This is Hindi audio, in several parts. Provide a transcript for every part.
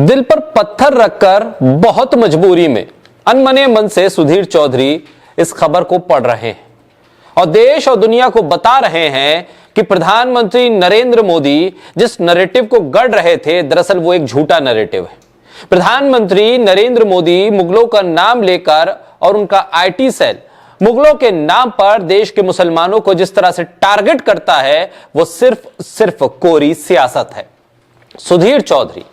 दिल पर पत्थर रखकर बहुत मजबूरी में अनमने मन से सुधीर चौधरी इस खबर को पढ़ रहे हैं और देश और दुनिया को बता रहे हैं कि प्रधानमंत्री नरेंद्र मोदी जिस नैरेटिव को गढ़ रहे थे, दरअसल वो एक झूठा नैरेटिव है। प्रधानमंत्री नरेंद्र मोदी मुगलों का नाम लेकर और उनका आईटी सेल मुगलों के नाम पर देश के मुसलमानों को जिस तरह से टारगेट करता है, वो सिर्फ कोरी सियासत है। सुधीर चौधरी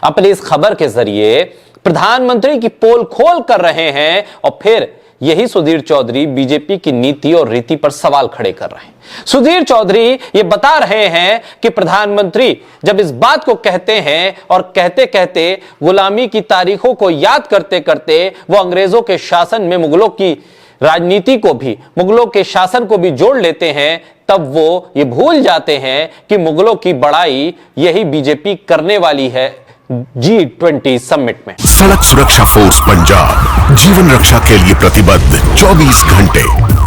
अपनी इस खबर के जरिए प्रधानमंत्री की पोल खोल कर रहे हैं और फिर यही सुधीर चौधरी बीजेपी की नीति और रीति पर सवाल खड़े कर रहे हैं। सुधीर चौधरी ये बता रहे हैं कि प्रधानमंत्री जब इस बात को कहते हैं और कहते कहते गुलामी की तारीखों को याद करते करते वो अंग्रेजों के शासन में मुगलों की राजनीति को भी, मुगलों के शासन को भी जोड़ लेते हैं, तब वो ये भूल जाते हैं कि मुगलों की बड़ाई यही बीजेपी करने वाली है G20 समिट में। सड़क सुरक्षा फोर्स पंजाब जीवन रक्षा के लिए प्रतिबद्ध 24 घंटे।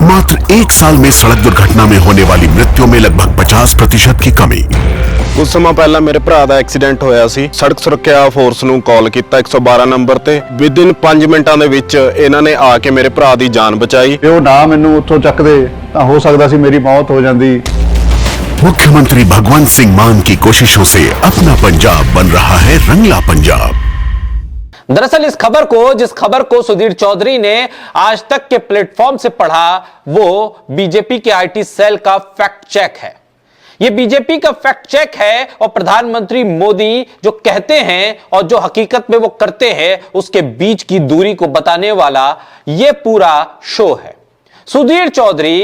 मात्र 1 साल में सड़क दुर्घटना में होने वाली मृत्यु में लगभग 50% की कमी। कुछ समय पहला मेरे भरा दा एक्सीडेंट होया सी। सड़क सुरक्षा फोर्स ਨੂੰ ਕਾਲ ਕੀਤਾ 112 ਨੰਬਰ ਤੇ। ਵਿਦਿਨ 5 ਮਿੰਟਾਂ ਦੇ ਵਿੱਚ ਇਹਨਾਂ ਨੇ ਆ ਕੇ ਮੇਰੇ ਭਰਾ ਦੀ ਜਾਨ ਬਚਾਈ। ਤੇ ਉਹ ਨਾ ਮੈਨੂੰ ਉੱਥੋਂ ਚੱਕਦੇ ਤਾਂ ਹੋ ਸਕਦਾ ਸੀ ਮੇਰੀ ਮੌਤ ਹੋ ਜਾਂਦੀ। मुख्यमंत्री भगवंत सिंह मान की कोशिशों से अपना पंजाब बन रहा है रंगला पंजाब। दरअसल इस खबर को, जिस खबर को सुधीर चौधरी ने आज तक के प्लेटफॉर्म से पढ़ा, वो बीजेपी के आईटी सेल का फैक्ट चेक है। ये बीजेपी का फैक्ट चेक है और प्रधानमंत्री मोदी जो कहते हैं और जो हकीकत में वो करते हैं उसके बीच की दूरी को बताने वाला ये पूरा शो है। सुधीर चौधरी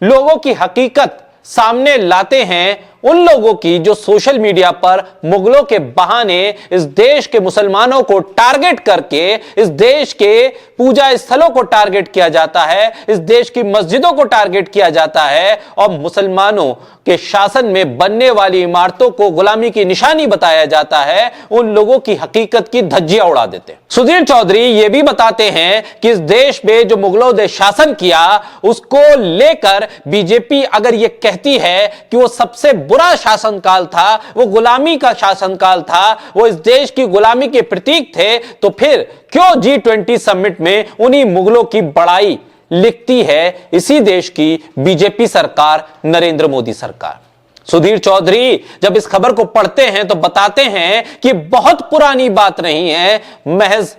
लोगों की हकीकत सामने लाते हैं, उन लोगों की जो सोशल मीडिया पर मुगलों के बहाने इस देश के मुसलमानों को टारगेट करके, इस देश के पूजा स्थलों को टारगेट किया जाता है, इस देश की मस्जिदों को टारगेट किया जाता है और मुसलमानों के शासन में बनने वाली इमारतों को गुलामी की निशानी बताया जाता है। उन लोगों की हकीकत की धज्जियां उड़ा देते हैं। सुधीर चौधरी ये भी बताते हैं कि इस देश में जो मुगलों ने शासन किया उसको लेकर बीजेपी अगर ये कहती है कि वो सबसे बुरा शासनकाल था, वो गुलामी का शासनकाल था, वो इस देश की गुलामी के प्रतीक थे, तो फिर क्यों G20 समिट में उन्हीं मुगलों की बड़ाई लिखती है इसी देश की बीजेपी सरकार, नरेंद्र मोदी सरकार। सुधीर चौधरी जब इस खबर को पढ़ते हैं तो बताते हैं कि बहुत पुरानी बात नहीं है, महज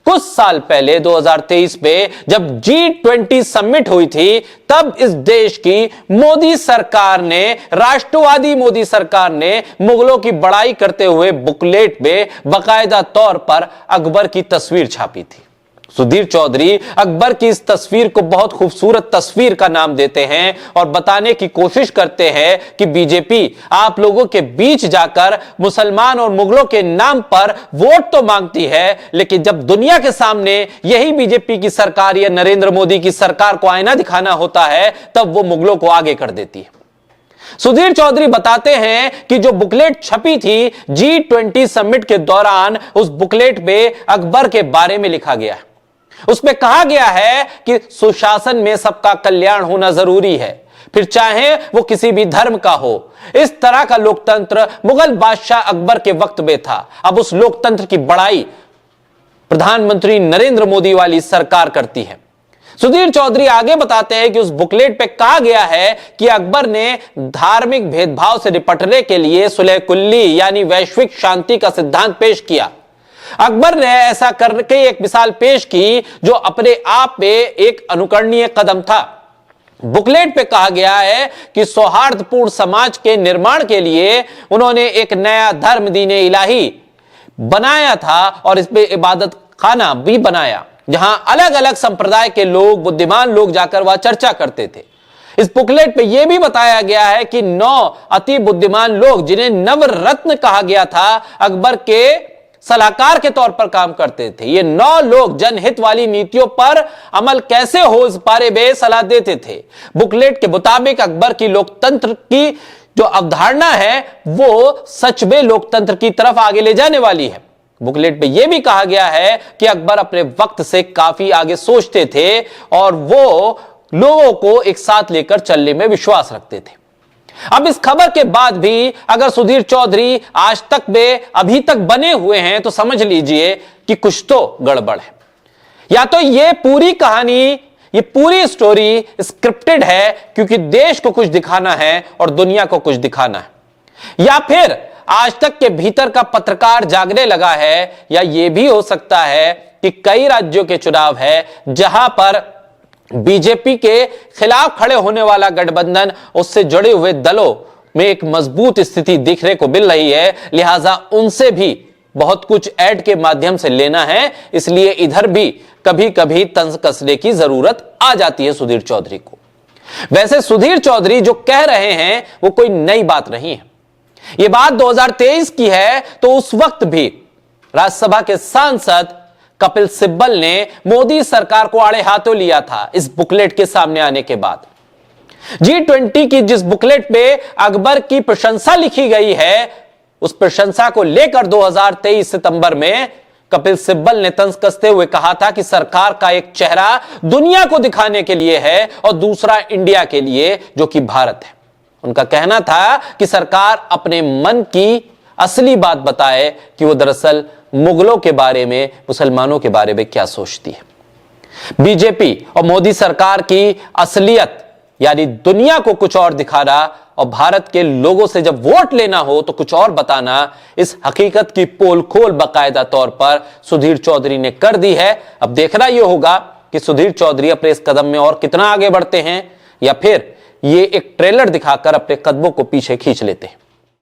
कुछ साल पहले 2023 में जब G20 समिट हुई थी, तब इस देश की मोदी सरकार ने, राष्ट्रवादी मोदी सरकार ने मुगलों की बड़ाई करते हुए बुकलेट में बाकायदा तौर पर अकबर की तस्वीर छापी थी। सुधीर चौधरी अकबर की इस तस्वीर को बहुत खूबसूरत तस्वीर का नाम देते हैं और बताने की कोशिश करते हैं कि बीजेपी आप लोगों के बीच जाकर मुसलमान और मुगलों के नाम पर वोट तो मांगती है, लेकिन जब दुनिया के सामने यही बीजेपी की सरकार या नरेंद्र मोदी की सरकार को आईना दिखाना होता है, तब वो मुगलों को आगे कर देती है। सुधीर चौधरी बताते हैं कि जो बुकलेट छपी थी G20 समिट के दौरान, उस बुकलेट में अकबर के बारे में लिखा गया है। उसमें कहा गया है कि सुशासन में सबका कल्याण होना जरूरी है, फिर चाहे वो किसी भी धर्म का हो। इस तरह का लोकतंत्र मुगल बादशाह अकबर के वक्त में था। अब उस लोकतंत्र की बड़ाई प्रधानमंत्री नरेंद्र मोदी वाली सरकार करती है। सुधीर चौधरी आगे बताते हैं कि उस बुकलेट पे कहा गया है कि अकबर ने धार्मिक भेदभाव से निपटने के लिए सुलह कुल्ली यानी वैश्विक शांति का सिद्धांत पेश किया। अकबर ने ऐसा करके एक मिसाल पेश की जो अपने आप में एक अनुकरणीय कदम था। बुकलेट पे कहा गया है कि सौहार्दपूर्ण समाज के निर्माण के लिए उन्होंने एक नया धर्म दीने इलाही बनाया था और इसमें इबादत खाना भी बनाया, जहां अलग अलग संप्रदाय के लोग, बुद्धिमान लोग जाकर वह चर्चा करते थे। इस बुकलेट पे यह भी बताया गया है कि 9 अति बुद्धिमान लोग, जिन्हें नवरत्न कहा गया था, अकबर के सलाहकार के तौर पर काम करते थे। ये 9 लोग जनहित वाली नीतियों पर अमल कैसे हो इस बारे में सलाह देते थे। बुकलेट के मुताबिक अकबर की लोकतंत्र की जो अवधारणा है वो सच में लोकतंत्र की तरफ आगे ले जाने वाली है। बुकलेट में यह भी कहा गया है कि अकबर अपने वक्त से काफी आगे सोचते थे और वो लोगों को एक साथ लेकर चलने में विश्वास रखते थे। अब इस खबर के बाद भी अगर सुधीर चौधरी आज तक में अभी तक बने हुए हैं तो समझ लीजिए कि कुछ तो गड़बड़ है। या तो ये पूरी कहानी, ये पूरी स्टोरी स्क्रिप्टेड है क्योंकि देश को कुछ दिखाना है और दुनिया को कुछ दिखाना है, या फिर आज तक के भीतर का पत्रकार जागने लगा है, या यह भी हो सकता है कि कई राज्यों के चुनाव है जहां पर बीजेपी के खिलाफ खड़े होने वाला गठबंधन, उससे जुड़े हुए दलों में एक मजबूत स्थिति देखने को मिल रही है, लिहाजा उनसे भी बहुत कुछ ऐड के माध्यम से लेना है, इसलिए इधर भी कभी कभी तंज कसने की जरूरत आ जाती है सुधीर चौधरी को। वैसे सुधीर चौधरी जो कह रहे हैं वो कोई नई बात नहीं है, ये बात 2023 की है, तो उस वक्त भी राज्यसभा के सांसद कपिल सिब्बल ने मोदी सरकार को आड़े हाथों लिया था इस बुकलेट के सामने आने के बाद। G20 की जिस बुकलेट पे अकबर की प्रशंसा लिखी गई है, उस प्रशंसा को लेकर 2023 सितंबर में कपिल सिब्बल ने तंज कसते हुए कहा था कि सरकार का एक चेहरा दुनिया को दिखाने के लिए है और दूसरा इंडिया के लिए जो कि भारत है। उनका कहना था कि सरकार अपने मन की असली बात बताए कि वो दरअसल मुगलों के बारे में, मुसलमानों के बारे में क्या सोचती है। बीजेपी और मोदी सरकार की असलियत यानी दुनिया को कुछ और दिखाना और भारत के लोगों से जब वोट लेना हो तो कुछ और बताना, इस हकीकत की पोल खोल बाकायदा तौर पर सुधीर चौधरी ने कर दी है। अब देखना यह होगा कि सुधीर चौधरी अपने इस कदम में और कितना आगे बढ़ते हैं, या फिर ये एक ट्रेलर दिखाकर अपने कदमों को पीछे खींच लेते हैं।